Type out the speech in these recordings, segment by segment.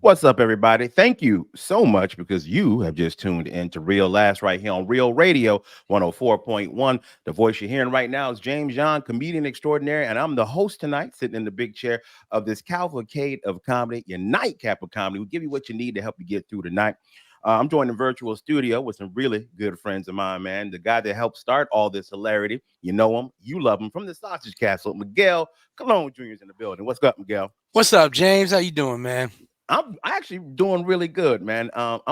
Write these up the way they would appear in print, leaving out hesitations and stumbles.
What's up, everybody? Thank you so much because you have just tuned in to Real Last right here on Real Radio 104.1. The voice you're hearing right now is James John, comedian extraordinary, and I'm the host tonight, sitting in the big chair of this cavalcade of comedy, your nightcap of comedy. We'll give you what you need to help you get through the night. I'm joined in virtual studio with some really good friends of mine, man. The guy that helped start all this hilarity. You know him, you love him, from the Sausage Castle. Miguel Cologne Jr. is in the building. What's up, Miguel? What's up, James? How you doing, man? I'm actually doing really good, man. I'm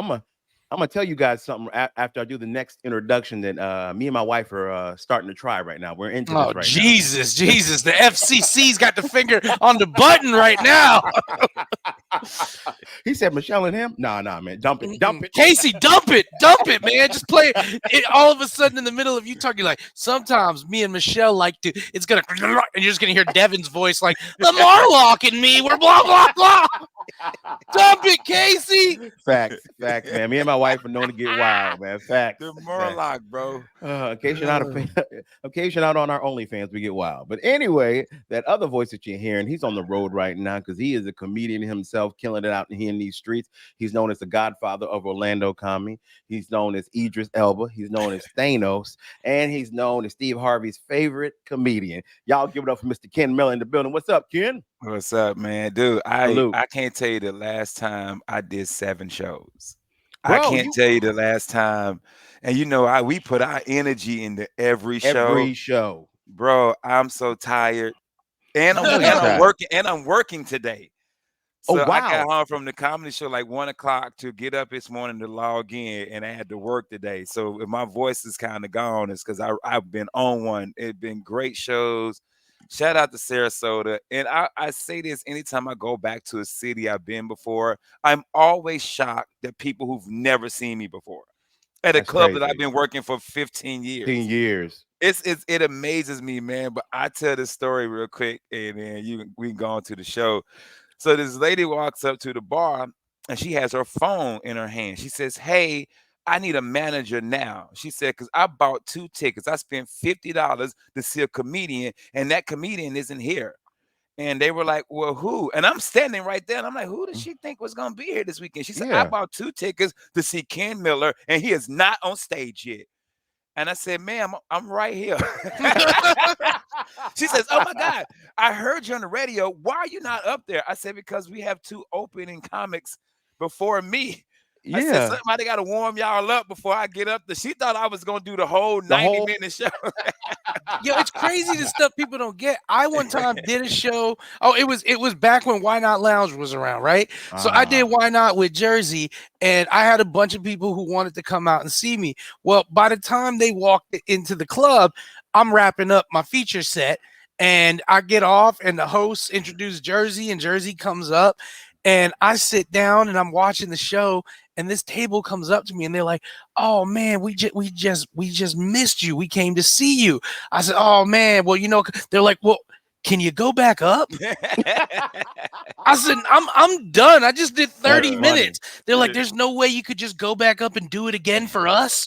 gonna tell you guys something after I do the next introduction that me and my wife are starting to try right now. We're into Oh, this right Jesus. The FCC's got the finger on the button right now. now. He said Michelle and him. Nah, man. Dump it. Casey, dump it, man. Just play it. All of a sudden, in the middle of you talking, like sometimes me and Michelle like to. It's gonna, and you're just gonna hear Devin's voice, like the Marlock and me. We're blah blah blah. Dump it, Casey. Facts, man. Me and my wife are known to get wild, man. Facts. The Murloc, bro. In case you're not in case you're not on our OnlyFans, we get wild. But anyway, that other voice that you're hearing, he's on the road right now because he is a comedian himself, killing it out here in these streets. He's known as the Godfather of Orlando comedy. He's known as Idris Elba. He's known as Thanos, and he's known as Steve Harvey's favorite comedian. Y'all give it up for Mr. Ken Miller in the building. What's up, Ken? What's up, man? Dude, I can't tell you the last time I did 7 shows. Bro, I can't tell you the last time. And we put our energy into every show. Bro, I'm so tired. And I'm working today. So wow. I got home from the comedy show like 1 o'clock to get up this morning to log in, and I had to work today. So if my voice is kind of gone, it's because I've been on one. It's been great shows. Shout out to Sarasota. And I say this anytime I go back to a city I've been before. I'm always shocked that people who've never seen me before at a club that I've been working for 15 years. 15 years. It amazes me, man. But I tell this story real quick, and then we can go on to the show. So this lady walks up to the bar, and she has her phone in her hand. She says, "Hey, I need a manager now." She said, "Because I bought 2 tickets. I spent $50 to see a comedian, and that comedian isn't here." And they were like, "Well, who?" And I'm standing right there, and I'm like, "Who does she think was going to be here this weekend?" She said, "I bought 2 tickets to see Ken Miller, and he is not on stage yet." And I said, "Ma'am, I'm right here." She says, "Oh my God, I heard you on the radio. Why are you not up there?" I said, "Because we have 2 opening comics before me." I said, "Somebody got to warm y'all up before I get up there." She thought I was going to do the whole 90-minute show. Yo, it's crazy the stuff people don't get. I one time did a show. Oh, it was back when Why Not Lounge was around, right? So I did Why Not with Jersey, and I had a bunch of people who wanted to come out and see me. Well, by the time they walked into the club, I'm wrapping up my feature set, and I get off, and the host introduced Jersey, and Jersey comes up, and I sit down, and I'm watching the show, and this table comes up to me, and they're like, "Oh man, we just missed you. We came to see you." I said, "Oh man, well, they're like, well, can you go back up?" I said, I'm done. I just did 30 minutes. They're like, "There's no way you could just go back up and do it again for us."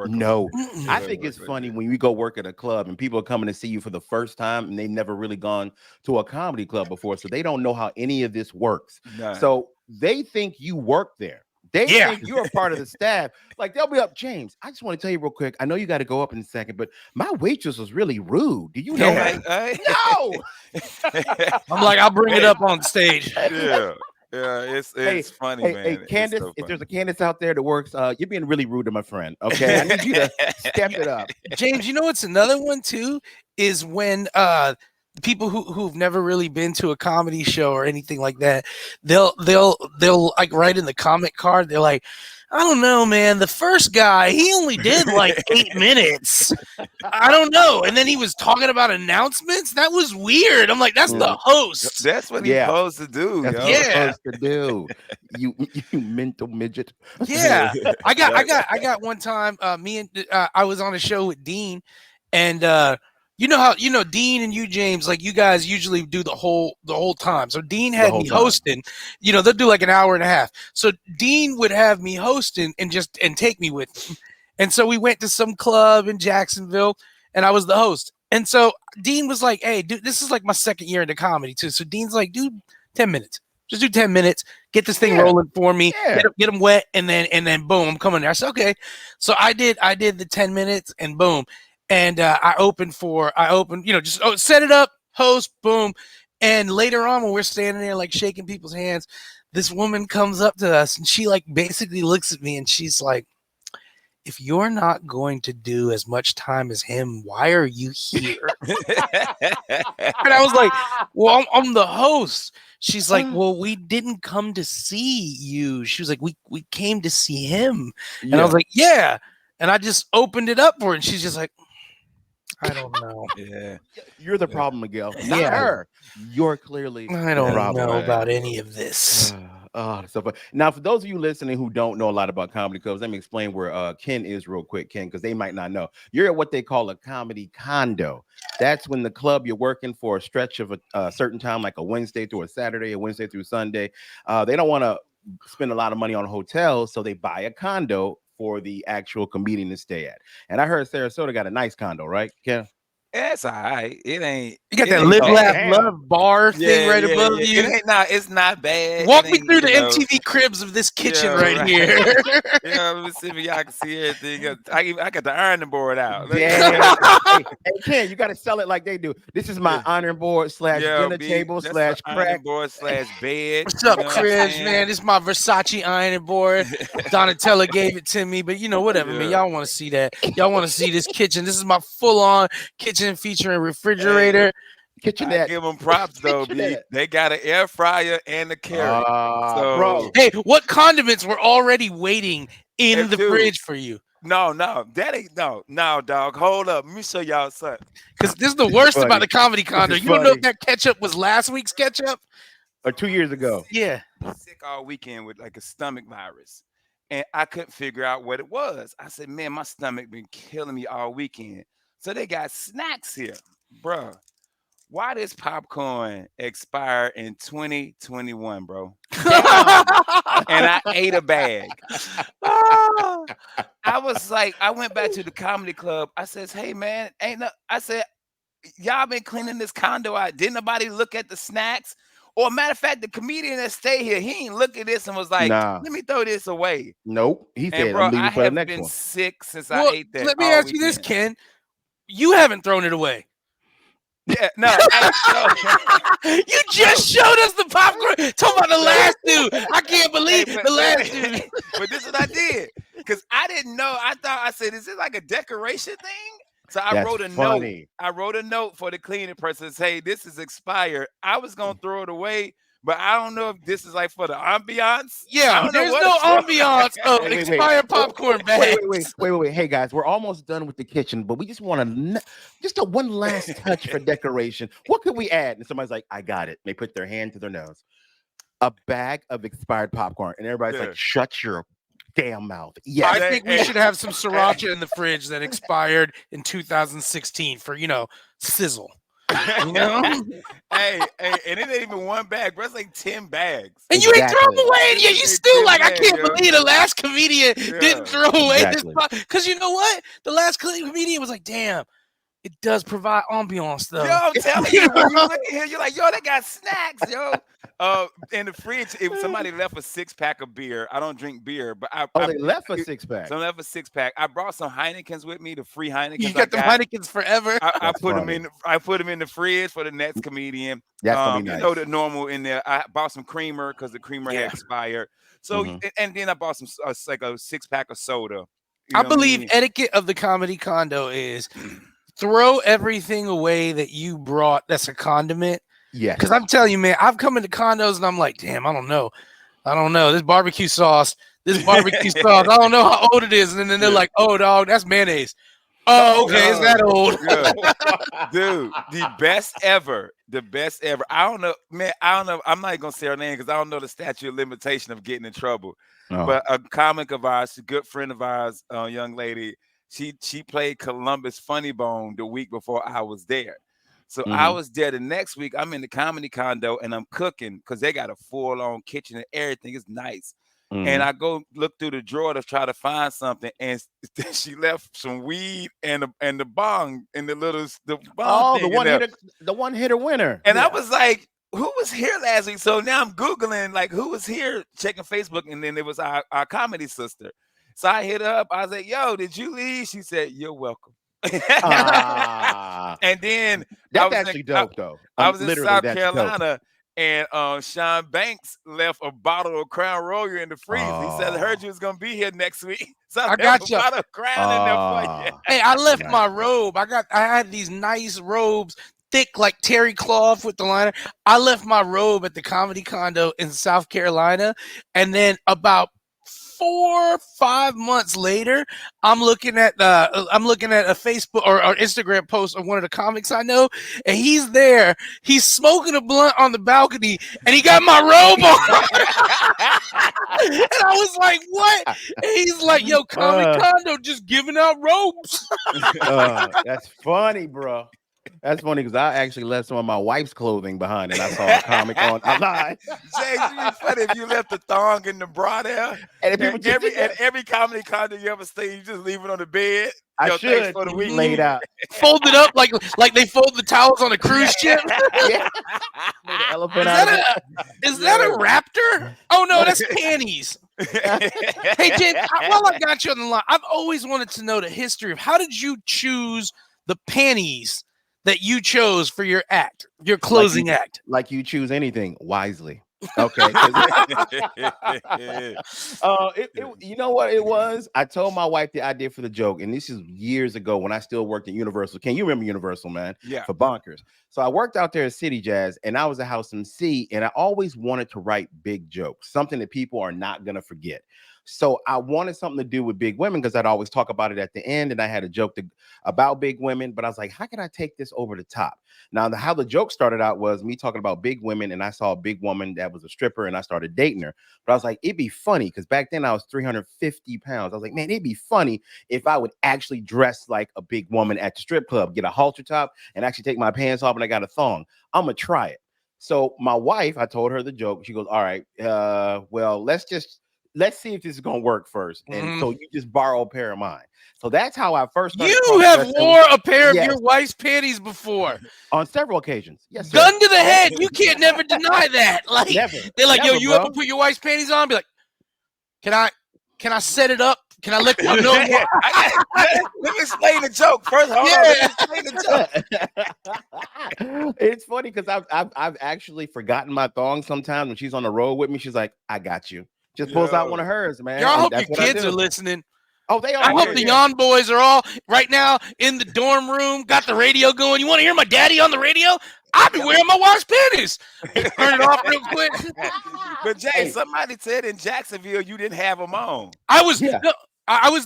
No. I think it's funny when you go work at a club and people are coming to see you for the first time and they've never really gone to a comedy club before, so they don't know how any of this works. So they think you work there. They think you're a part of the staff. Like, they'll be up, "James, I just want to tell you real quick. I know you got to go up in a second, but my waitress was really rude. Do you know that?" No. I'm like, "I'll bring it up on stage." It's funny, man. Hey, Candace, if there's a Candace out there that works, you're being really rude to my friend. Okay, I need you to step it up. James, you know what's another one too is when people who've never really been to a comedy show or anything like that, they'll like write in the comment card, they're like, "I don't know, man. The first guy, he only did like 8 minutes. I don't know." And then he was talking about announcements. That was weird. I'm like, that's the host. That's what he's supposed to do. That's what he's supposed to do. You mental midget. Yeah. I got one time. I was on a show with Dean, and you know how Dean and you, James, like you guys usually do the whole time. So Dean had me hosting. They'll do like an hour and a half. So Dean would have me hosting and take me with him. And so we went to some club in Jacksonville, and I was the host. And so Dean was like, "Hey, dude, this is like my second year into comedy too." So Dean's like, "Dude, 10 minutes. Just do 10 minutes. Get this thing Yeah. rolling for me. Yeah. Get them wet, and then boom, I'm coming there. I said, okay. So I did the 10 minutes, and boom. And I opened, just set it up, host, boom. And later on, when we're standing there like shaking people's hands, this woman comes up to us, and she like basically looks at me, and she's like, if you're not going to do as much time as him, why are you here? And I was like, well, I'm the host. She's like, well, we didn't come to see you. She was like, we came to see him. And I was like, yeah. And I just opened it up for her, and she's just like, I don't know. Yeah. You're the problem, Miguel. Not her. You're clearly I don't problem, know man. about any of this. So fun. Now, for those of you listening who don't know a lot about comedy clubs, let me explain where Ken is real quick, Ken, because they might not know. You're at what they call a comedy condo. That's when the club you're working for a stretch of a certain time, like a Wednesday through a Saturday, a Wednesday through Sunday. They don't want to spend a lot of money on hotels, so they buy a condo for the actual comedian to stay at. And I heard Sarasota got a nice condo, right, Ken? It's all right. It ain't. You got it that ain't live, bad. laugh, love bar thing right above you. It's not bad. Walk me through the MTV cribs of this kitchen here. Let me see if y'all can see everything. I got the ironing board out. Damn. Hey, Ken, you got to sell it like they do. This is my ironing board / dinner table / crack board / bed. What's up, Chris? Man, this is my Versace ironing board. Donatella gave it to me, but whatever, man. Y'all want to see that? Y'all want to see this kitchen? This is my full-on kitchen featuring refrigerator. Kitchenette. I give them props though, B. They got an air fryer and a carrot. Bro. Hey, what condiments were already waiting in the fridge for you? No, that ain't no, dog. Hold up. Let me show y'all something. Because this is the worst about the comedy condo. You don't know if that ketchup was last week's ketchup? Or 2 years ago. Yeah. Sick all weekend with like a stomach virus. And I couldn't figure out what it was. I said, man, my stomach been killing me all weekend. So they got snacks here. Bruh. Why does popcorn expire in 2021, bro? And I ate a bag. I was like, I went back to the comedy club. I says, hey, man, I said, y'all been cleaning this condo out. Didn't nobody look at the snacks? Or matter of fact, the comedian that stayed here, he ain't look at this and was like, let me throw this away. Nope. He said, bro, I'm leaving for the next been one. sick since I ate that. Let me ask you this, Ken. You haven't thrown it away. Yeah, no. You just showed us the popcorn. Talking about the last dude. I can't believe the last dude. But this is what I did. Because I didn't know. I said, is it like a decoration thing? So I wrote a note. I wrote a note for the cleaning person. Say, this is expired. I was going to throw it away. But I don't know if this is like for the ambiance. Yeah, there's no ambiance of expired popcorn bags. Wait. Hey, guys, we're almost done with the kitchen, but we just want just a one last touch for decoration. What could we add? And somebody's like, I got it. They put their hand to their nose. A bag of expired popcorn. And everybody's like, shut your damn mouth. Yeah, I think we should have some sriracha in the fridge that expired in 2016 for, sizzle. Hey, and it ain't even one bag, bro. It's like 10 bags. And you ain't throw them away. And you still like, I can't believe the last comedian didn't throw away this. Because you know what? The last comedian was like, damn, it does provide ambiance, though. Yo, I'm telling you, when you look here, you're like, yo, they got snacks, yo. In the fridge, if somebody left a 6-pack of beer, I don't drink beer, but they left a 6-pack. So left a 6-pack. I brought some Heinekens with me, the free Heinekens. You got the Heinekens forever. I put them in. I put them in the fridge for the next comedian. That's gonna be nice. The normal in there. I bought some creamer because the creamer had expired. So and then I bought some like a 6-pack of soda. I believe etiquette of the comedy condo is throw everything away that you brought that's a condiment. Yeah. Because I'm telling you, man, I've come into condos and I'm like, damn, I don't know. This barbecue sauce, I don't know how old it is. And then they're like, oh, dog, that's mayonnaise. Oh, okay, it's that old. Dude, the best ever. I don't know, man. I'm not going to say her name because I don't know the statute of limitation of getting in trouble. Oh. But a comic of ours, a good friend of ours, a young lady, she played Columbus Funny Bone the week before I was there. So I was there the next week. I'm in the comedy condo and I'm cooking because they got a full-on kitchen and everything. It's nice. And I go look through the drawer to try to find something, and she left some weed and the bong in the bong. Oh, the one hitter winner. And I was like, who was here last week? So now I'm Googling, like, who was here, checking Facebook, and then it was our comedy sister. So I hit her up. I was like, yo, did you leave? She said, you're welcome. Ah, And then I that's was in actually dope, though. I was in Literally, South that's dope. Carolina, and Sean Banks left a bottle of Crown Royal in the freezer. He said, I heard Oh, you was gonna be here next week. So I I left a got you. bottle of Crown in there for you. ah, Hey, I left nice. my robe. I had these nice robes, thick like terry cloth with the liner. I left my robe at the comedy condo in South Carolina, and then about 4 or 5 months later, I'm looking at a Facebook or Instagram post of one of the comics I know, and he's there. He's smoking a blunt on the balcony, and he got my robe on. And I was like, "What?" And he's like, "Yo, comedy Uh, condo just giving out robes." that's funny, bro. That's funny because I actually left some of my wife's clothing behind, and I saw a comic on online. James, it'd be funny if you left the thong in the bra there. And if people And just every comedy condo you ever stay, you just leave it on the bed. I Yo, thanks should for the week. laid out. Folded up like they fold the towels on a cruise ship. Yeah, made an elephant out of it. Is that a raptor? Oh no, that's panties. Hey James, while I got you on the line, I've always wanted to know the history of how did you choose the panties that you chose for your act, your closing act? Like you choose anything wisely. Okay. You know what it was? I told my wife the idea for the joke, and this is years ago when I still worked at Universal. Can you remember Universal, man? Yeah. For Bonkers. So I worked out there at City Jazz, and I was a house MC, and I always wanted to write big jokes, something that people are not gonna forget. So I wanted something to do with big women because I'd always talk about it at the end, and I had a joke about big women, but I was like, how can I take this over the top? Now, how the joke started out was me talking about big women, and I saw a big woman that was a stripper, and I started dating her. But I was like, it'd be funny because back then I was 350 pounds. I was like, man, it'd be funny if I would actually dress like a big woman at the strip club, get a halter top, and actually take my pants off, and I got a thong. I'm gonna try it. So my wife, I told her the joke. She goes, all right, well, let's see if this is gonna work first. And so you just borrow a pair of mine. So that's how I first started. You have wore a pair of your wife's panties before on several occasions. Yes, sir. Gun to the head. You can't never deny that. Like never, they're like, never, yo, you bro. ever put your wife's panties on? Be like, can I set it up? Can I let you know? Let me explain the joke first. Hold on. Let me explain the joke. It's funny because I've actually forgotten my thong sometimes when she's on the road with me. She's like, I got you. Just pulls out one of hers, man. Y'all hope your kids are listening. Oh, they are. I hope the Yon boys are all right now in the dorm room, got the radio going. You want to hear my daddy on the radio? I've been wearing my wife's panties. Turn it off real quick. But Jay, somebody said in Jacksonville you didn't have them on. I was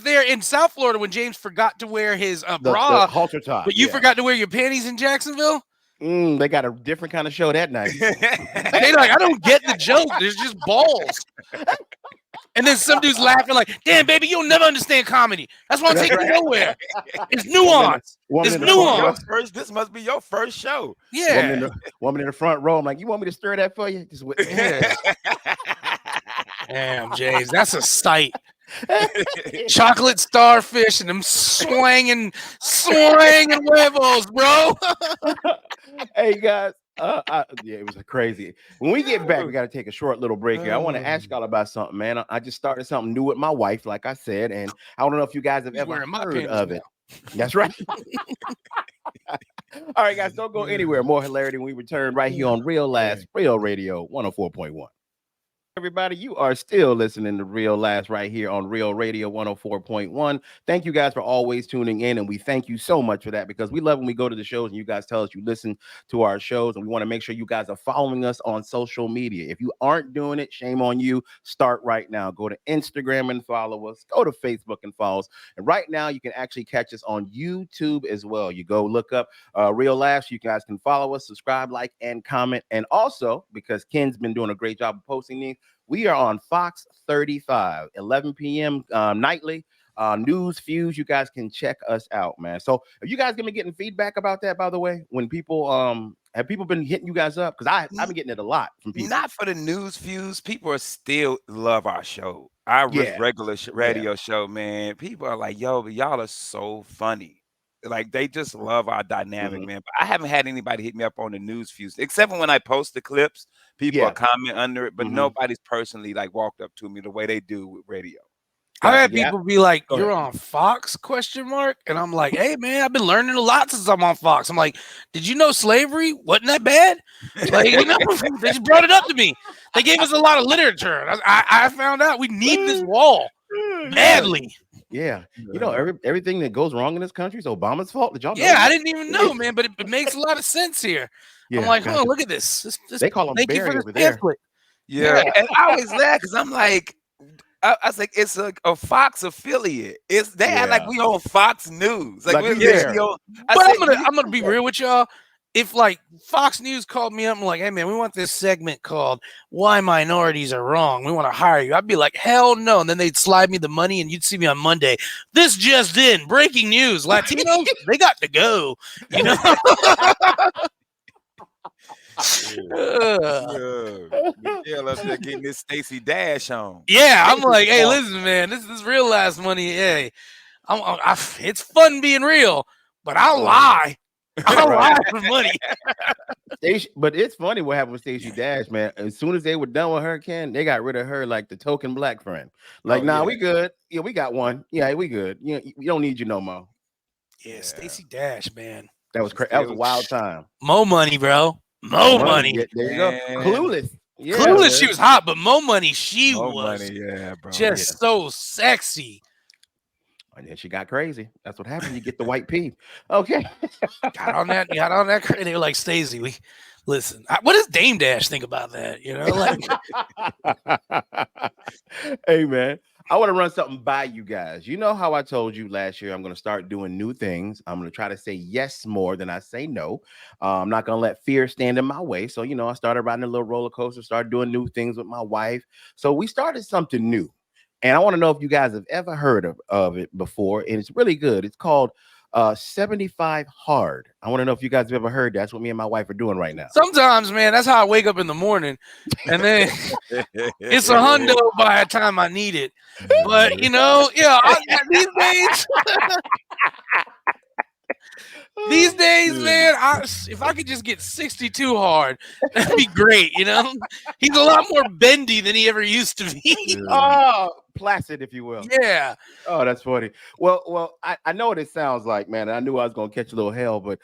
there in South Florida when James forgot to wear his bra, the halter top. But you forgot to wear your panties in Jacksonville. They got a different kind of show that night. They like, I don't get the joke. There's just balls. And then some dude's laughing like, damn, baby, you'll never understand comedy. That's why I'm taking you nowhere. It's nuance. It's nuance. This must be your first show. Yeah. Woman in the front row. I'm like, you want me to stir that for you? Just Damn, James, that's a sight. Chocolate starfish and them swanging huevos, bro. Hey guys, it was crazy. When we get back, we got to take a short little break here. I want to ask y'all about something, man. I just started something new with my wife, like I said, and I don't know if you guys have ever heard of it. That's right. All right, guys, don't go anywhere. More hilarity when we return right here on Real Radio 104.1. Everybody, you are still listening to Real Last right here on Real Radio 104.1. Thank you guys for always tuning in, and we thank you so much for that because we love when we go to the shows and you guys tell us you listen to our shows, and we want to make sure you guys are following us on social media. If you aren't doing it, shame on you. Start right now. Go to Instagram and follow us. Go to Facebook and follow us. And right now, you can actually catch us on YouTube as well. You go look up Real Last. You guys can follow us, subscribe, like, and comment. And also, because Ken's been doing a great job of posting these, we are on Fox 35, 11 p.m. Nightly. News Fuse. You guys can check us out, man. So, are you guys gonna be getting feedback about that? By the way, when people have people been hitting you guys up? Because I've been getting it a lot from people. Not for the News Fuse. People are still love our show. Our regular radio show, man. People are like, yo, but y'all are so funny. Like they just love our dynamic, Mhm. man. But I haven't had anybody hit me up on the news feeds, except for when I post the clips. People are Yeah. comment under it, but Mhm. nobody's personally like walked up to me the way they do with radio. I've Gotcha. had Yeah. people be like, Go "You're ahead. on Fox?" Question mark, and I'm like, "Hey, man, I've been learning a lot since I'm on Fox." I'm like, "Did you know slavery wasn't that bad?" Like, they just brought it up to me. They gave us a lot of literature. I found out we need this wall Yeah. badly. Yeah. Everything that goes wrong in this country is Obama's fault. Did y'all know Yeah, I that? didn't even know, man, but it makes a lot of sense here. I'm Yeah. like, "Huh, Gotcha. look at this. This They call them Thank you for Barry this over there. pamphlet." Yeah, and I always laugh because I'm like, I was like, it's a Fox affiliate. It's they act like Yeah. we on Fox News, like Like we're we literally there. on. I But said, I'm gonna be real with y'all. If like Fox News called me up and like, "Hey man, we want this segment called Why Minorities Are Wrong. We want to hire you," I'd be like, "Hell no!" And then they'd slide me the money, and you'd see me on Monday. This just in: breaking news: Latinos they got to go. You know. Ugh. Michelle up there getting this Stacey Dash on. Yeah, I'm like, "Hey, Oh, listen, man, this is real ass money. Hey, it's fun being real, but I'll lie. I'll right. lie for money." But it's funny what happened with Stacey Dash, man. As soon as they were done with her, Ken, they got rid of her like the token black friend. Like, Oh nah, yeah, we good. Yeah, we got one. Yeah, we good. Yeah, we don't need you no more. Yeah, yeah. Stacey Dash, man. That was She crazy. That was a still wild time. Mo money, bro. Mo Mo money. money. Yeah, there you go. man. Clueless. Yeah, Clueless, she man. was hot, but Mo money, she More was money, yeah, bro. Yeah. just so sexy. And then she got crazy. That's what happened. You get the white pea. Okay. Got on that. And they were like, "Stacey, we listen. What does Dame Dash think about that? You know, like Hey man, I want to run something by you guys. You know how I told you last year I'm going to start doing new things. I'm going to try to say yes more than I say no. I'm not going to let fear stand in my way. So, I started riding a little roller coaster, started doing new things with my wife. So we started something new. And I want to know if you guys have ever heard of it before. And it's really good. It's called 75 Hard. I want to know if you guys have ever heard that. That's what me and my wife are doing right now. sometimes, man, that's how I wake up in the morning, and then it's a hundo by the time I need it. But these days, man, if I could just get 62 hard, that'd be great. He's a lot more bendy than he ever used to be. Oh, placid, if you will. Yeah. Oh, that's funny. Well, I know what it sounds like, man. And I knew I was gonna catch a little hell, but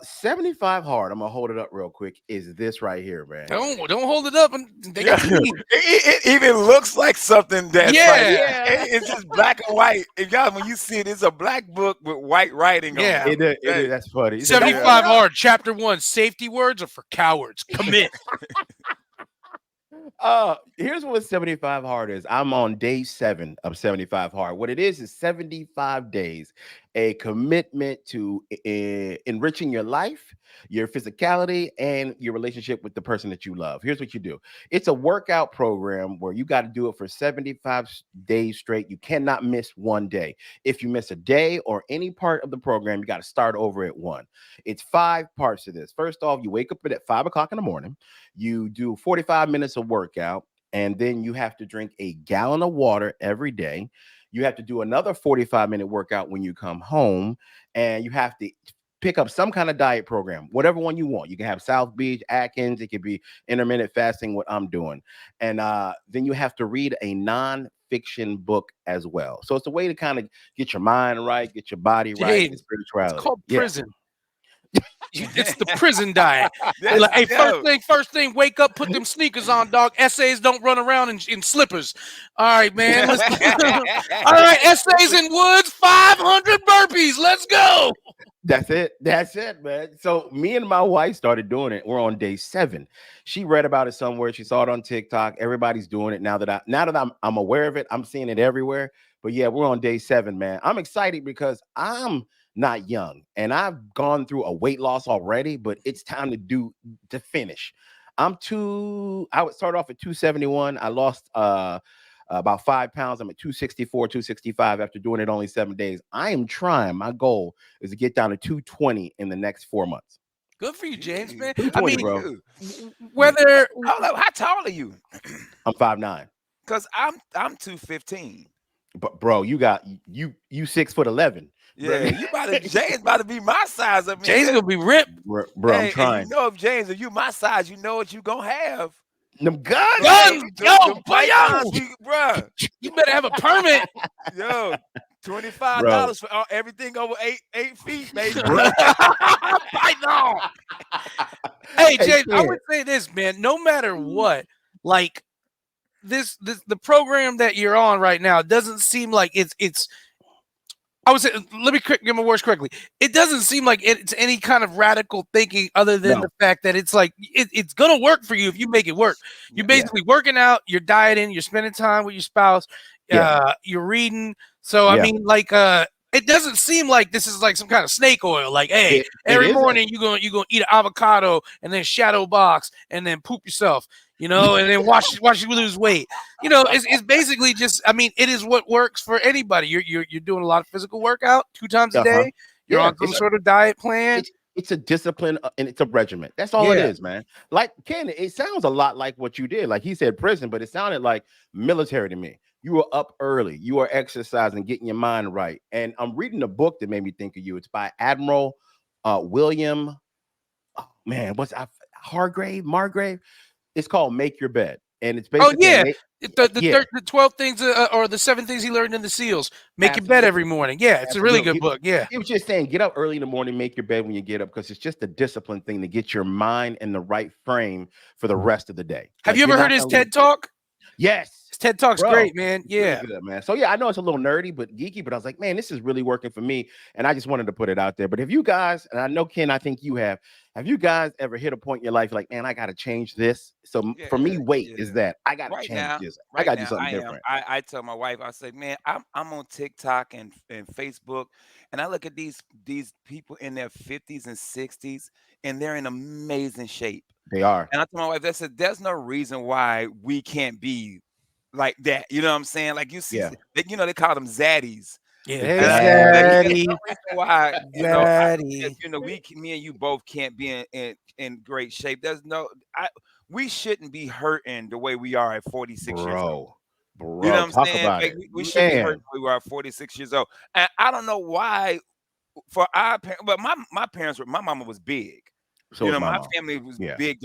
75 hard. I'm gonna hold it up real quick. Is this right here, man? Don't hold it up, and they got It even looks like something that's Yeah. it's just black and white. If y'all, when you see it, it's a black book with white writing Yeah. on it. It is. That's funny. He said, "Don't hold 75 it up." hard. Chapter 1: Safety words are for cowards. Commit. Here's what 75 hard is. I'm on day 7 of 75 hard. What it is 75 days, a commitment to enriching your life, your physicality, and your relationship with the person that you love. Here's what you do. It's a workout program where you got to do it for 75 days straight. You cannot miss one day. If you miss a day or any part of the program, you got to start over at 1. It's 5 parts to this. First off, you wake up at 5 o'clock in the morning. You do 45 minutes of workout, and then you have to drink a gallon of water every day. You have to do another 45-minute workout when you come home, and you have to pick up some kind of diet program, whatever one you want. You can have South Beach, Atkins, it could be intermittent fasting, what I'm doing. And then you have to read a non-fiction book as well. So it's a way to kind of get your mind right, get your body right, and James, it's spirituality. called Yeah. prison. It's the prison diet. That's Like, hey, dope. first thing, wake up, put them sneakers on, dog. Essays don't run around in slippers. All right, man. All right, essays in woods, 500 burpees. Let's go. That's it, man. So me and my wife started doing it. We're on day 7. She read about it somewhere. She saw it on TikTok. Everybody's doing it now that I'm aware of it. I'm seeing it everywhere. But yeah, we're on day 7, man. I'm excited because I'm not young and I've gone through a weight loss already, but it's time to finish. I would start off at 271. I lost about 5 pounds. I'm at 264, 265 after doing it only 7 days. I am trying. My goal is to get down to 220 in the next 4 months. Good for you, James, man. I 220, mean, bro. whether How tall are you? I'm 5'9". Because I'm 215. But bro, you 6'11". Yeah, you about to James about to be my size up James here. gonna be ripped. Bro, I'm Hey, and trying. you know if James, if you my size, you know what you gonna have. Them guns. Guns, yo, Them boy, pythons, yo. bruh. You better have a permit. Yo, $25 Bro. for everything over 8 feet, baby. Python. Hey, James, I Ken. would say this, man. No matter what, like the program that you're on right now doesn't seem like it's. I would say, let me get my words correctly. It doesn't seem like it's any kind of radical thinking other than No. the fact that it's like it's gonna work for you if you make it work. You're basically working out, you're dieting, you're spending time with your spouse, you're reading. So I mean, like, it doesn't seem like this is like some kind of snake oil. Like, hey, every morning you're gonna eat an avocado and then shadow box and then poop yourself, and then watch you lose weight. It's basically just, I mean, it is what works for anybody. You're doing a lot of physical workout 2 times a day. You're on some sort of diet plan. It's a discipline and it's a regimen. That's all it is, man. Like Ken, it sounds a lot like what you did. Like he said prison, but it sounded like military to me. You were up early. You were exercising, getting your mind right. And I'm reading a book that made me think of you. It's by Admiral William. Oh, man, Margrave. It's called Make Your Bed. And it's basically the 12 things or the 7 things he learned in the SEALs. Make your bed every morning. Yeah, it's a really good book. Yeah. He was just saying, get up early in the morning, make your bed when you get up, because it's just a discipline thing to get your mind in the right frame for the rest of the day. Have you ever heard his TED Talk? Yes. His TED Talk's great, man. Yeah. Really good, man. So I know it's a little nerdy, but geeky, but I was like, man, this is really working for me. And I just wanted to put it out there. But if you guys, and I know, Ken, I think you have you guys ever hit a point in your life like, man, I got to change this? So for me, is that I got to change this. I got to do something different. I tell my wife, I say, man, I'm on TikTok and Facebook, and I look at these people in their 50s and 60s, and they're in amazing shape. They are. And I told my wife, I said, there's no reason why we can't be like that. You know what I'm saying? Like you see, they call them zaddies. Yeah, zaddy. Why, me and you both can't be in great shape. We shouldn't be hurting the way we are at 46 years old. Bro, you know what I'm saying? About like, we should be hurting the way we are at 46 years old. And I don't know why for our parents, but my parents my mama was big. So my family was big.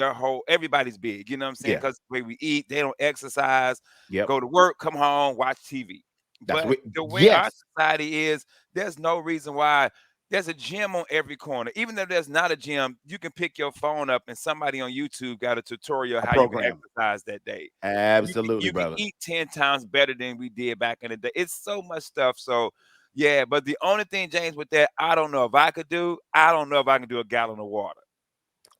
Everybody's big. You know what I'm saying? Because the way we eat, they don't exercise, go to work, come home, watch TV. But the way our society is, there's no reason why. There's a gym on every corner. Even if there's not a gym, you can pick your phone up and somebody on YouTube got a tutorial how you can exercise that day. Absolutely, you brother. Can eat 10 times better than we did back in the day. It's so much stuff. So, yeah, but the only thing, James, with that, I don't know if I can do a gallon of water.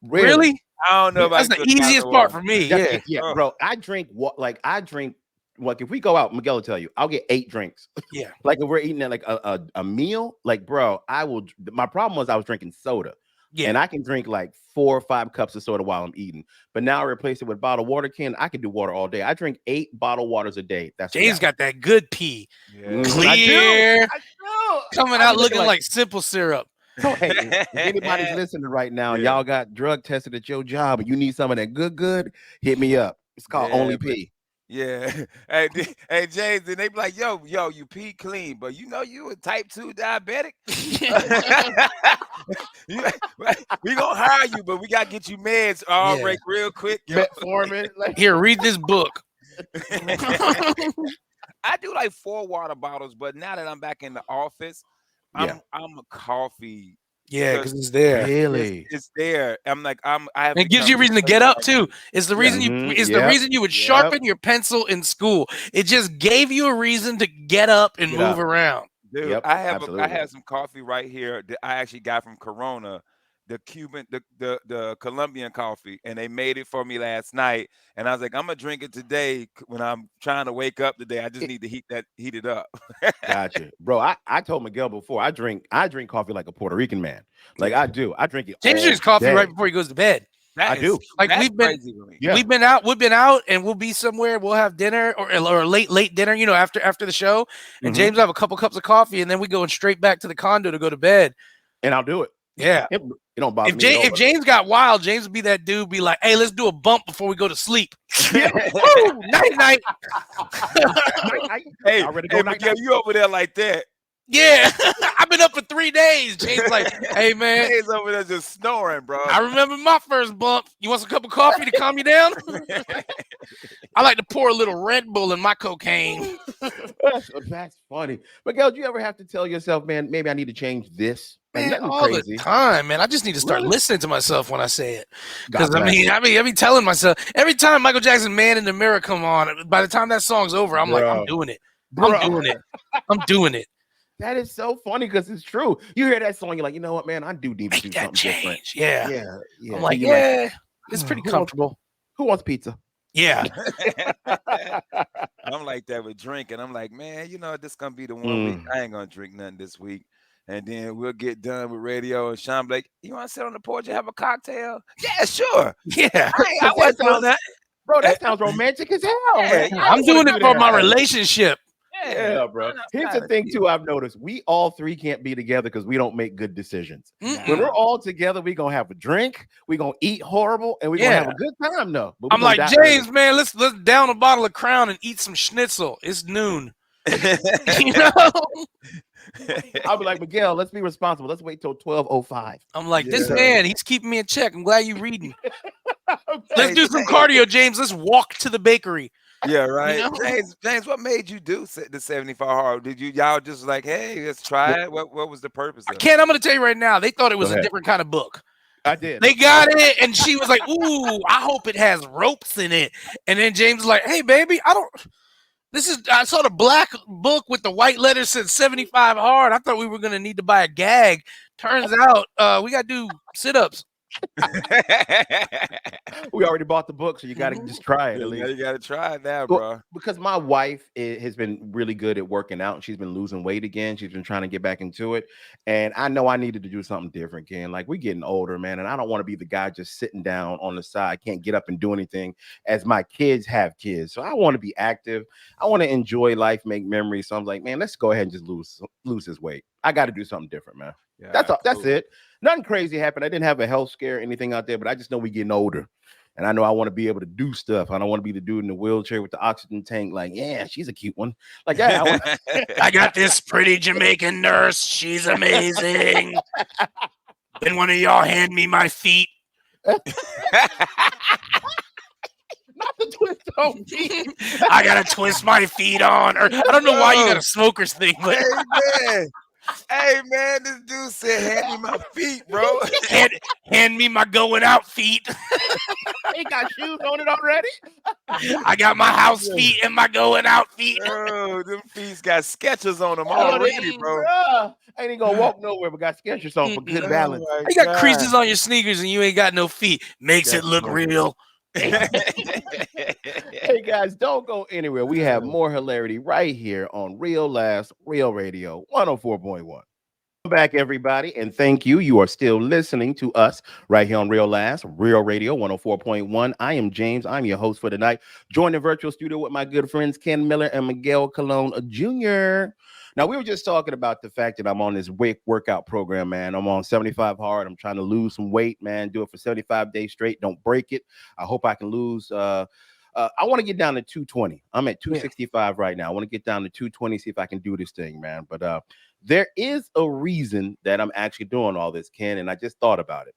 Really? I don't know if that's the easiest part for me. Yeah, bro. I drink like if we go out, Miguel will tell you, I'll get 8 drinks. Yeah. Like if we're eating at like a meal, like bro, my problem was I was drinking soda. Yeah. And I can drink like 4 or 5 cups of soda while I'm eating. But now I replace it with bottled water. I can do water all day. I drink 8 bottled waters a day. That's Jay's got that good pee. Yeah. Clear. I do. Coming out looking like simple syrup. So, hey, if anybody's listening right now, y'all got drug tested at your job and you need some of that good, hit me up. It's called Only Pee. Yeah. Hey, James, and they be like, yo, you pee clean, but you a type 2 diabetic. We gonna hire you, but we gotta get you meds right real quick. Metformin. Here, read this book. I do like 4 water bottles, but now that I'm back in the office, I'm a coffee. Yeah, because it's there. Really, it's there. I'm like, it gives you a reason to get up too. It's the reason the reason you would sharpen your pencil in school. It just gave you a reason to get up and move around. Dude, I have some coffee right here that I actually got from Corona, the Colombian coffee, and they made it for me last night. And I was like, I'm gonna drink it today when I'm trying to wake up today. I just need to heat it up. Gotcha, bro. I told Miguel before, I drink coffee like a Puerto Rican man. Like I do. I drink it. James drinks coffee right before he goes to bed. I do. Like we've been out, and we'll be somewhere. We'll have dinner or late dinner, after the show. And James will have a couple cups of coffee, and then we going straight back to the condo to go to bed. And I'll do it. Yeah. It don't bother me. If James got wild, James would be that dude. Be like, hey, let's do a bump before we go to sleep. Woo, night. Hey, Miguel, you over there like that? Yeah, I've been up for 3 days. James like, hey man, He's over there just snoring, bro. I remember my first bump. You want some cup of coffee to calm you down? I like to pour a little Red Bull in my cocaine. That's funny. Miguel, do you ever have to tell yourself, man, maybe I need to change this? Like, Man, nothing all crazy. the time, man. I just need to start Really? listening to myself when I say it. God Because I bless. be telling myself every time Michael Jackson "Man in the Mirror" come on. By the time that song's over, I'm like, I'm Bro. doing it. Bro. I'm doing it. I'm doing it. That is so funny because it's true. You hear that song, you're like, you know what, man, I do need to Make do that something different. change. Yeah. Yeah. I'm like, And you're yeah, it's pretty who wants- comfortable. Who wants pizza? Yeah. I'm like that with drinking. I'm like, man, you know, this gonna be the one week I ain't gonna drink nothing this week. And then we'll get done with radio. And Sean be like, you want to sit on the porch and have a cocktail? Yeah, sure. Yeah. I wasn't doing that. Bro, that sounds romantic as hell, man. Yeah, I'm doing it for my relationship. relationship. Yeah, bro. Here's the thing, too, I've noticed. We all three can't be together because we don't make good decisions. When we're all together, we're going to have a drink, we're going to eat horrible, and we're going to have a good time, though. But I'm like, James, man, let's down a bottle of Crown and eat some schnitzel. It's noon. You know? I'll be like, Miguel, let's be responsible. Let's wait till 12:05. I'm like, this man, he's keeping me in check. I'm glad you're reading. Okay. Let's do some cardio, James. Let's walk to the bakery. Yeah, right. You know? James, what made you do the 75 hard? Did y'all just like, hey, let's try it? What was the purpose of it? I'm going to tell you right now. They thought it was Go a ahead. different kind of book. I did. They got it, and she was like, ooh, I hope it has ropes in it. And then James was like, hey, baby, I saw the black book with the white letters said 75 hard. I thought we were going to need to buy a gag. Turns out we got to do sit-ups. We already bought the book, so you got to just try it at least. You got to try it now, bro. Because my wife has been really good at working out. She's been losing weight again. She's been trying to get back into it. And I know I needed to do something different, Ken. Like, we're getting older, man. And I don't want to be the guy just sitting down on the side, can't get up and do anything as my kids have kids. So I want to be active. I want to enjoy life, make memories. So I'm like, man, let's go ahead and just lose his weight. I got to do something different, man. Yeah, That's all. That's it. Nothing crazy happened. I didn't have a health scare or anything out there, but I just know we're getting older. And I know I want to be able to do stuff. I don't want to be the dude in the wheelchair with the oxygen tank. Like, yeah, she's a cute one. Like, yeah, I got this pretty Jamaican nurse. She's amazing. Then one of y'all hand me my feet. Not the twist on feet. I gotta twist my feet on. Or I don't know why you got a smoker's thing, but Hey man, this dude said, hand me my feet, bro. hand me my going out feet. He got shoes on it already. I got my house feet and my going out feet. Bro, them feet got sketches on them already, bro. I ain't even gonna walk nowhere, but got Skechers on for good balance. You got creases on your sneakers and you ain't got no feet. Makes it look real. Hey guys, don't go anywhere. We have more hilarity right here on Real Last Real Radio 104.1. Welcome back, everybody, and thank you. You are still listening to us right here on Real Last Real Radio 104.1. I am James. I'm your host for tonight. Joined in virtual studio with my good friends Ken Miller and Miguel Colon Jr. Now, we were just talking about the fact that I'm on this workout program, man. I'm on 75 hard. I'm trying to lose some weight, man. Do it for 75 days straight. Don't break it. I hope I can lose. I want to get down to 220. I'm at 265 right now. I want to get down to 220, see if I can do this thing, man. But there is a reason that I'm actually doing all this, Ken, and I just thought about it.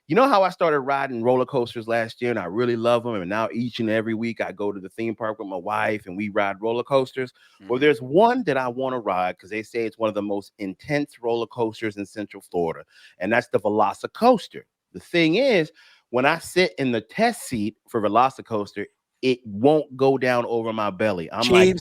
You know how I started riding roller coasters last year and I really love them. And now each and every week I go to the theme park with my wife and we ride roller coasters. Well, there's one that I want to ride because they say it's one of the most intense roller coasters in Central Florida. And that's the Velocicoaster. The thing is, when I sit in the test seat for Velocicoaster, it won't go down over my belly. I'm James,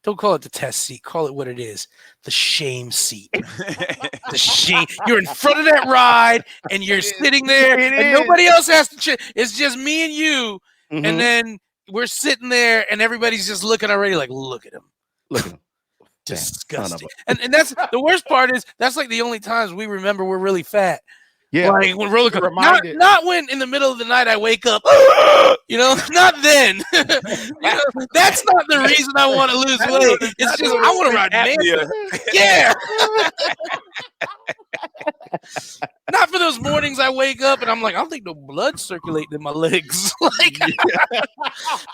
don't call it the test seat. Call it what it is. The shame seat. The shame. You're in front of that ride and you're sitting there and nobody else has to it's just me and you. Mm-hmm. And then we're sitting there and everybody's just looking already like, look at him. Look at him. Disgusting. And that's the worst part is that's like the only times we remember we're really fat. Yeah, like when roller coaster, not when in the middle of the night I wake up, you know, not then. You know, that's not the reason I want to lose weight. It's just I want to ride Manta. Yeah. Not for those mornings I wake up and I'm like, I don't think no blood circulating in my legs. Like,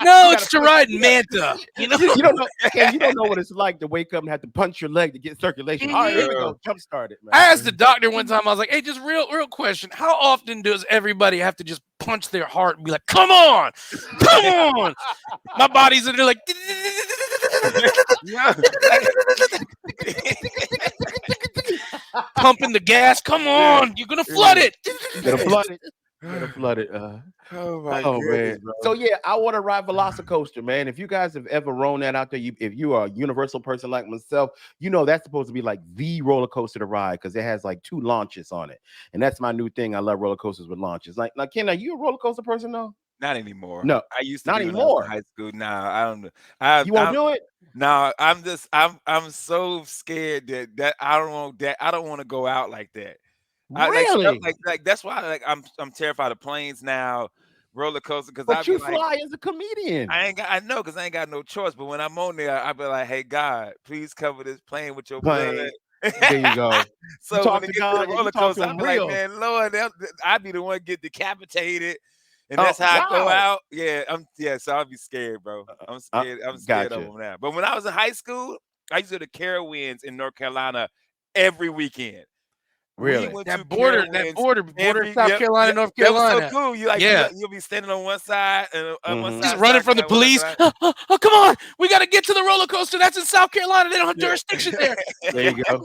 no, it's to ride Manta. You know, you don't know. Ken, you don't know what it's like to wake up and have to punch your leg to get circulation. All right, here we Mhm. go. Jump started, man. I asked the doctor one time. I was like, "Hey, just real question. How often does everybody have to just punch their heart and be like, come on, come on?" My body's in there like, Yeah. pumping the gas. Come on, you're gonna flood it. Gonna flood it. Gonna flood it. Oh my Oh goodness, man. bro. So yeah, I want to ride Velocicoaster, man. If you guys have ever rode that out there, if you are a universal person like myself, you know that's supposed to be like the roller coaster to ride because it has like 2 launches on it, and that's my new thing. I love roller coasters with launches. Like, now, Ken, are you a roller coaster person though? Not anymore. No, I used to not be when I was anymore. in high school. Nah, I don't know. You won't I'm do it? no, I'm so scared that I don't want to go out like that. I like stuff Really? like that's why like I'm terrified of planes now, roller coaster because But I'd be you like fly as a comedian. I know because I ain't got no choice. But when I'm on there, I'd be like, hey God, please cover this plane with your blood. Plane. There you go. You So when talk it to gets to God, the you roller talk to coaster, him I'd be like, real. man, Lord, I'd be the one get decapitated. And Oh, that's how I go wow. out. So I'll be scared, bro. I'm scared. I'm scared of Gotcha. them now. But when I was in high school, I used to go to Carowinds in North Carolina every weekend. We Really? went That to border, Carowinds of South Carolina, North that was so Carolina. cool. Yeah. You'll be standing on one side and on one Mhm. He's side running South from the Carolina, police. one Oh, come on. We got to get to the roller coaster. That's in South Carolina. They don't have side- jurisdiction there. There you go.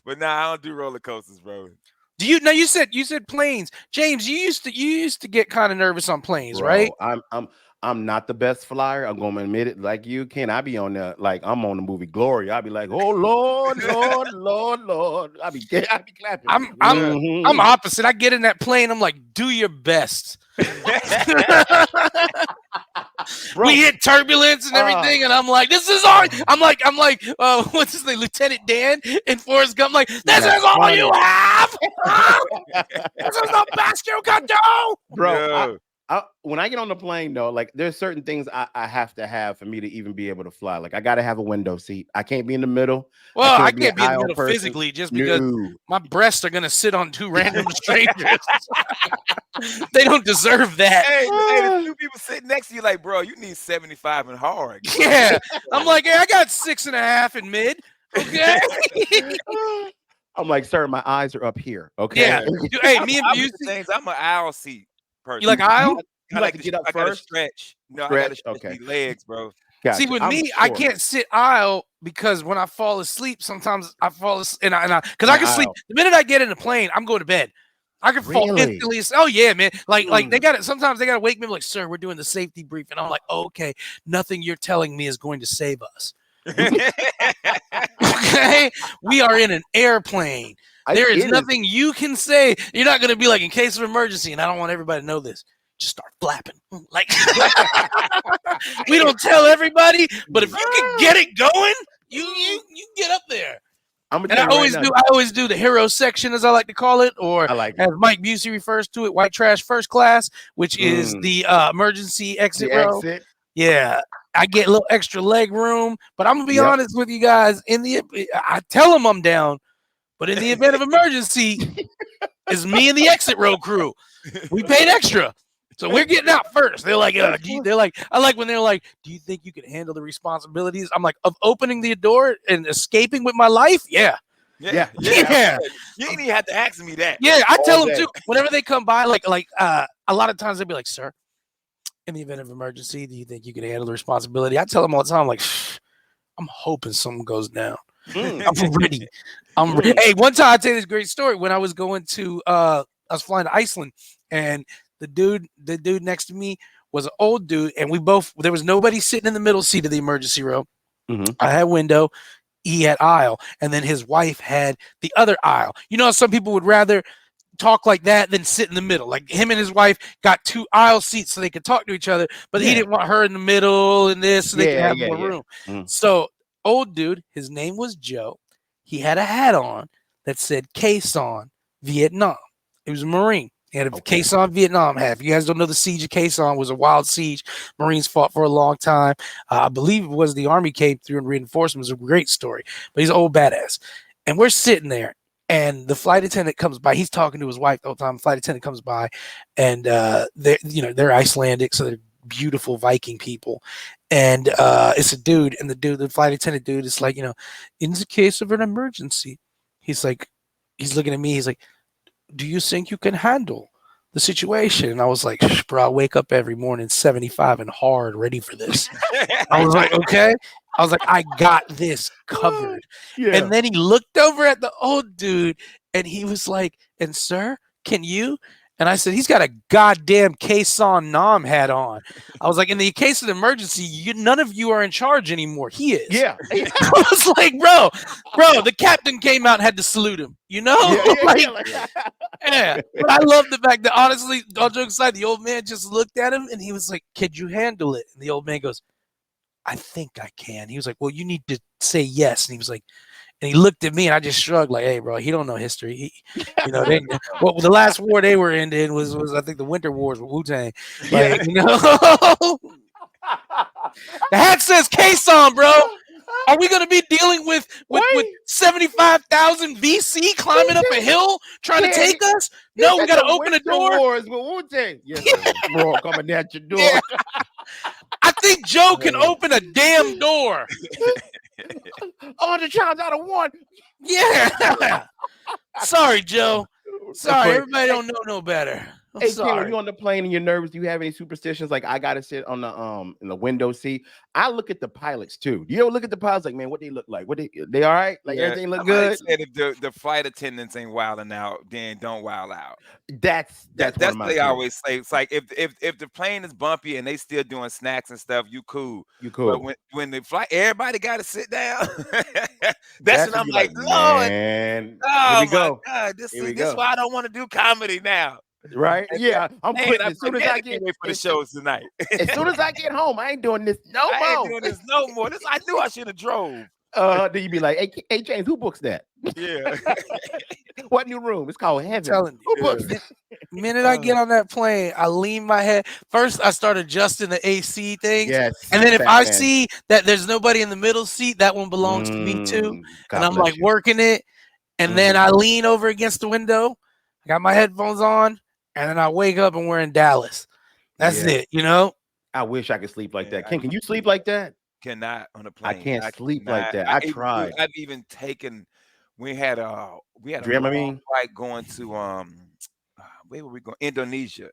But nah, I don't do roller coasters, bro. Do you now you said planes. James, you used to get kind of nervous on planes, right? Bro, I'm not the best flyer. I'm gonna admit it. Like you can, I be on the like I'm on the movie Glory. I be like, oh Lord, Lord, Lord, Lord. I be clapping. I'm Mhm. opposite. I get in that plane. I'm like, do your best. Bro, We hit turbulence and everything, and I'm like, this is all. I'm like, what's his name, Lieutenant Dan in Forrest Gump? I'm like, this That's is all funny. you have. This is the best you can do. bro. Yo. When I get on the plane though, like there's certain things I have to have for me to even be able to fly. Like I gotta have a window seat. I can't be in the middle. Well, I Be an can't be in the aisle middle person. physically just because No. my breasts are gonna sit on 2 random strangers. They don't deserve that. Hey, the 2 people sitting next to you, like, bro, you need 75 and hard. Bro. Yeah, I'm like, hey, I got 6.5 in mid. Okay. I'm like, sir, my eyes are up here. Okay. Yeah. Hey, me and Opposite Busey, things. I'm an aisle seat person. you like aisle? You like to get up I gotta first? stretch. No, I gotta Stretch? stretch Okay. these legs, bro. Gotcha. See, with I'm me, I short. can't sit aisle because when I fall asleep, sometimes I fall asleep, because I can sleep. Aisle. The minute I get in the plane, I'm going to bed. I can fall Really? instantly. Oh yeah, man. Like they Mm. got it. Sometimes they got to wake me up like, sir, we're doing the safety brief, and I'm like, oh, okay, nothing you're telling me is going to save us. Okay, we are in an airplane. There is nothing you can say. You're not going to be like, in case of emergency, and I don't want everybody to know this. Just start flapping. Like we don't tell everybody, but if you can get it going, you get up there. I'm And I always do the hero section, as I like to call it, or I like as it. Mike Busey refers to it, white trash first class, which is the emergency exit The row. exit. Yeah, I get a little extra leg room, but I'm gonna be Yep. honest with you guys. I tell them I'm down, but in the event of emergency, it's me and the exit row crew. We paid extra. So we're getting out first. They're like, I like when they're like, do you think you can handle the responsibilities? I'm like, of opening the door and escaping with my life? Yeah. Yeah. You didn't even have to ask me that. Yeah, I All tell them day. too. Whenever they come by, a lot of times they'll be like, sir, in the event of emergency, do you think you can handle the responsibility? I tell them all the time, I'm like, I'm hoping something goes down. Mm. I'm ready. I'm ready. Hey, one time I tell you this great story. When I was going to I was flying to Iceland, and the dude next to me was an old dude, and there was nobody sitting in the middle seat of the emergency row. Mhm. I had window, he had aisle, and then his wife had the other aisle. You know, some people would rather talk like that than sit in the middle. Like him and his wife got 2 aisle seats so they could talk to each other, but he didn't want her in the middle and this so they could have more room. Mm. So old dude, his name was Joe. He had a hat on that said Quezon, Vietnam. He was a Marine. He had a Quezon, Vietnam hat. If you guys don't know, the siege of Quezon was a wild siege. Marines fought for a long time. I believe it was the Army came through and reinforced him. It was a great story. But he's an old badass. And we're sitting there. And the flight attendant comes by. He's talking to his wife the whole time. Flight attendant comes by, and they're Icelandic, so they're beautiful Viking people. And it's a dude, and the flight attendant dude is like, in the case of an emergency, he's looking at me. He's like, do you think you can handle the situation? And I was like, bro, I wake up every morning 75 and hard, ready for this. I was like, okay. I was like, I got this covered. Yeah. And then he looked over at the old dude and he was like, and sir, can you? And I said, he's got a goddamn Kason Nam hat on. I was like, in the case of an emergency, none of you are in charge anymore. He is. Yeah. I was like, bro, the captain came out and had to salute him, Yeah. But I love the fact that, honestly, all jokes aside, the old man just looked at him and he was like, could you handle it? And the old man goes, I think I can. He was like, well, you need to say yes. And he was like, and he looked at me and I just shrugged like, hey, bro, he don't know history. The last war they were in was I think the Winter Wars with Wu-Tang. The hat says Kason, bro. Are we going to be dealing with 75,000 VC climbing up a hill trying to take us? No, we got to open a door. Wars with Wu-Tang. Yes, bro, coming at your door. Yeah. I think Joe can open a damn door. 100 times out of 1. Yeah. Sorry, Joe. Sorry, everybody don't know no better. Hey, Ken, when you're on the plane and you're nervous, do you have any superstitions? Like, I gotta sit on the in the window seat. I look at the pilots too. Do you ever look at the pilots like, man, what they look like? What they all right? Like everything look good? If the flight attendants ain't wilding out, then don't wild out. That's what they always say. It's like if the plane is bumpy and they still doing snacks and stuff, you cool. But when the flight, everybody got to sit down. that's when I'm like, Lord, man, oh here we my go. God, this is why I don't want to do comedy now. Right? Yeah, I'm quitting as soon as I get for the shows tonight. As soon as I get home, I ain't doing this no more. I ain't doing this no more. I knew I should have drove. Then you be like, hey, James, who books that? Yeah. What new room? It's called Heaven. Telling you. Who books The minute I get on that plane, I lean my head. First, I start adjusting the AC things. Yes. And then if I see that there's nobody in the middle seat, that one belongs to me too. God and I'm like working it. And then I lean over against the window. I got my headphones on. And then I wake up and we're in Dallas. That's it, I wish I could sleep like that. Can you sleep like that? Cannot on a plane. I can't sleep like that. I tried. I've even taken. We had a Dramamine flight going to where were we going? Indonesia.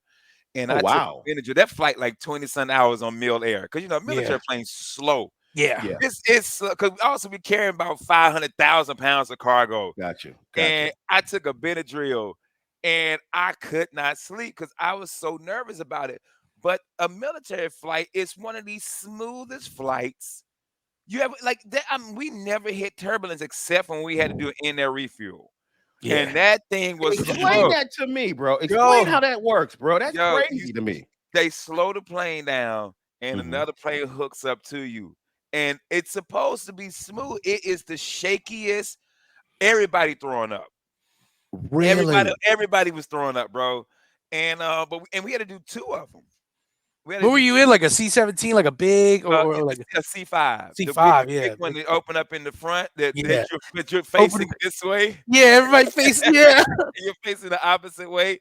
And I took Indonesia. That flight like 20-some hours on Mil Air because military planes slow. Yeah. It's because also we carrying about 500,000 pounds of cargo. Got you. And I took a Benadryl. And I could not sleep because I was so nervous about it. But a military flight is one of the smoothest flights you ever like. We never hit turbulence except when we had to do an in-air refuel. Yeah. And that thing was explain that to me, bro. Explain how that works, bro. That's crazy to me. They slow the plane down, and another plane hooks up to you, and it's supposed to be smooth. It is the shakiest. Everybody throwing up. Really? Everybody was throwing up, bro. And we had to do 2 of them. What were you in? Like a C-17, like a big or like a C-5? C-5, big when they open up in the front, that you're facing this way. Yeah, everybody facing. Yeah, you're facing the opposite way.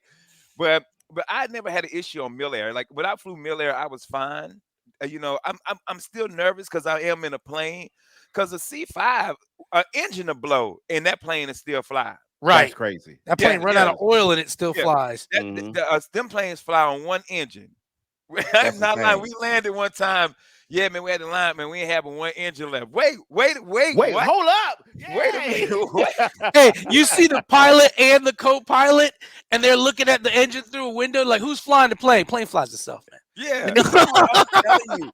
But I never had an issue on Mil Air. Like when I flew Mil Air, I was fine. I'm still nervous because I am in a plane. Because the C-5 engine will blow, and that plane is still flying. Right. That's crazy. That plane run out of oil and it still flies. Them planes fly on one engine. I'm not lying. We landed one time. Yeah, man, we had to line, man. We ain't having one engine left. Wait, what? Hold up. Wait a minute. Hey, you see the pilot and the co-pilot, and they're looking at the engine through a window, like, who's flying the plane? Plane flies itself, man. Yeah. I'm telling you.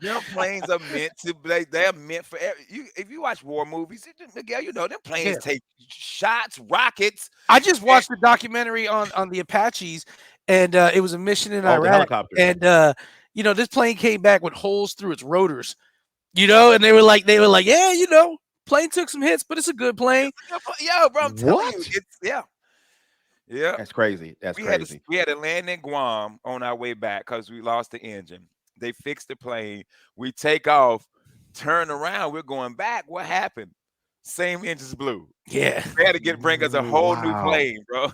Them planes are meant to they're meant for if you watch war movies, Miguel, them planes take shots, rockets. I just watched the documentary on the Apaches, and it was a mission in Iraq. And this plane came back with holes through its rotors. And they were like, yeah, plane took some hits, but it's a good plane. Yo, bro, I'm telling you, yeah. That's crazy. We had to land in Guam on our way back because we lost the engine. They fixed the plane. We take off, turn around. We're going back. What happened? same inches blue. Yeah. They had to bring us a whole new Wow. plane, bro.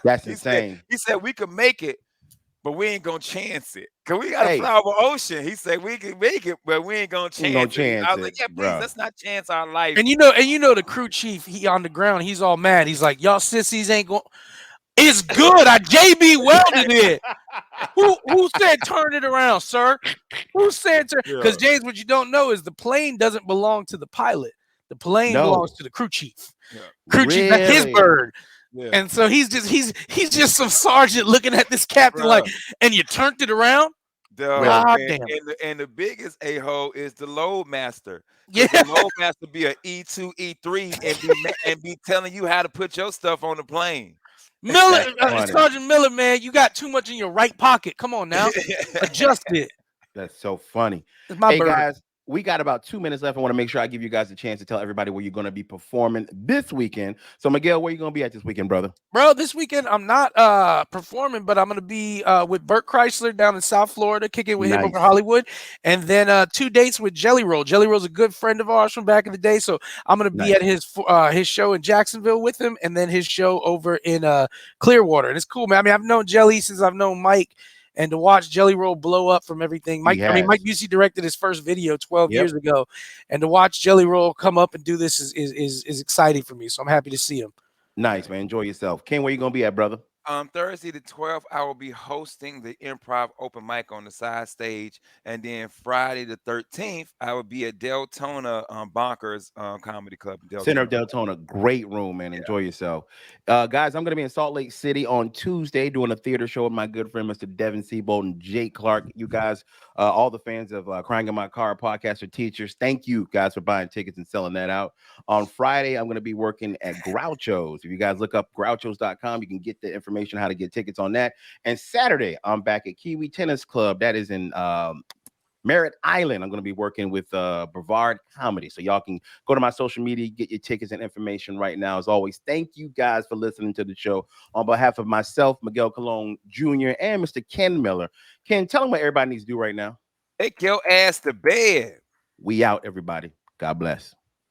That's he said, insane. he said we could make it, but we ain't gonna chance it. Cause we gotta Hey, fly over ocean. He said we can make it, but we ain't gonna we ain't gonna chance it. I chance was like, it, yeah, please, bro. let's not chance our life. And the crew chief, he on the ground, he's all mad. He's like, y'all sissies ain't going. It's good. I JB welded it. Who said turn it around, sir? Who said turn? Yeah. Because James, what you don't know is the plane doesn't belong to the pilot. The plane belongs No, to the crew chief. Yeah. Crew chief, that's his really. bird. Yeah. And so he's just some sergeant looking at this captain Bruh. like, and you turned it around? Dog, Really. God and, damn. and the biggest a-hole is the load master. Yeah. The load master be a E2, E3 and be telling you how to put your stuff on the plane. Miller, That's funny. Sergeant Miller, man, you got too much in your right pocket. Come on now. Adjust it. That's so funny. It's my Hey, bird. guys, we got about 2 minutes left. I want to make sure I give you guys a chance to tell everybody where you're going to be performing this weekend. So, Miguel, where you going to be at this weekend, brother? Bro, this weekend I'm not performing, but I'm gonna be with Burt Chrysler down in South Florida, kicking with him over Nice. Hollywood, and then 2 dates with Jelly Roll. Jelly Roll's a good friend of ours from back in the day, so I'm gonna be Nice. at his show in Jacksonville with him, and then his show over in Clearwater. And it's cool, man. I mean, I've known Jelly since I've known Mike, and to watch Jelly Roll blow up from everything. Mike has. Busey directed his first video 12 Yep. years ago, and to watch Jelly Roll come up and do this is exciting for me. So I'm happy to see him. Nice, man. Enjoy yourself. Ken, where you going to be at, brother? Thursday the 12th, I will be hosting the improv open mic on the side stage. And then Friday the 13th, I will be at Deltona Bonkers Comedy Club in Center of Deltona. Deltona. Great room, man. Enjoy yourself. Guys, I'm going to be in Salt Lake City on Tuesday doing a theater show with my good friend, Mr. Devin Seabold and Jake Clark. You guys, all the fans of Crying in My Car podcast are teachers. Thank you guys for buying tickets and selling that out. On Friday, I'm going to be working at Groucho's. If you guys look up grouchos.com, you can get the information how to get tickets on that. And Saturday, I'm back at Kiwi Tennis Club. That is in Merritt Island. I'm going to be working with Brevard Comedy. So y'all can go to my social media, get your tickets and information right now. As always, thank you guys for listening to the show. On behalf of myself, Miguel Colon Jr., and Mr. Ken Miller. Ken, tell them what everybody needs to do right now. Take your ass to bed. We out, everybody. God bless.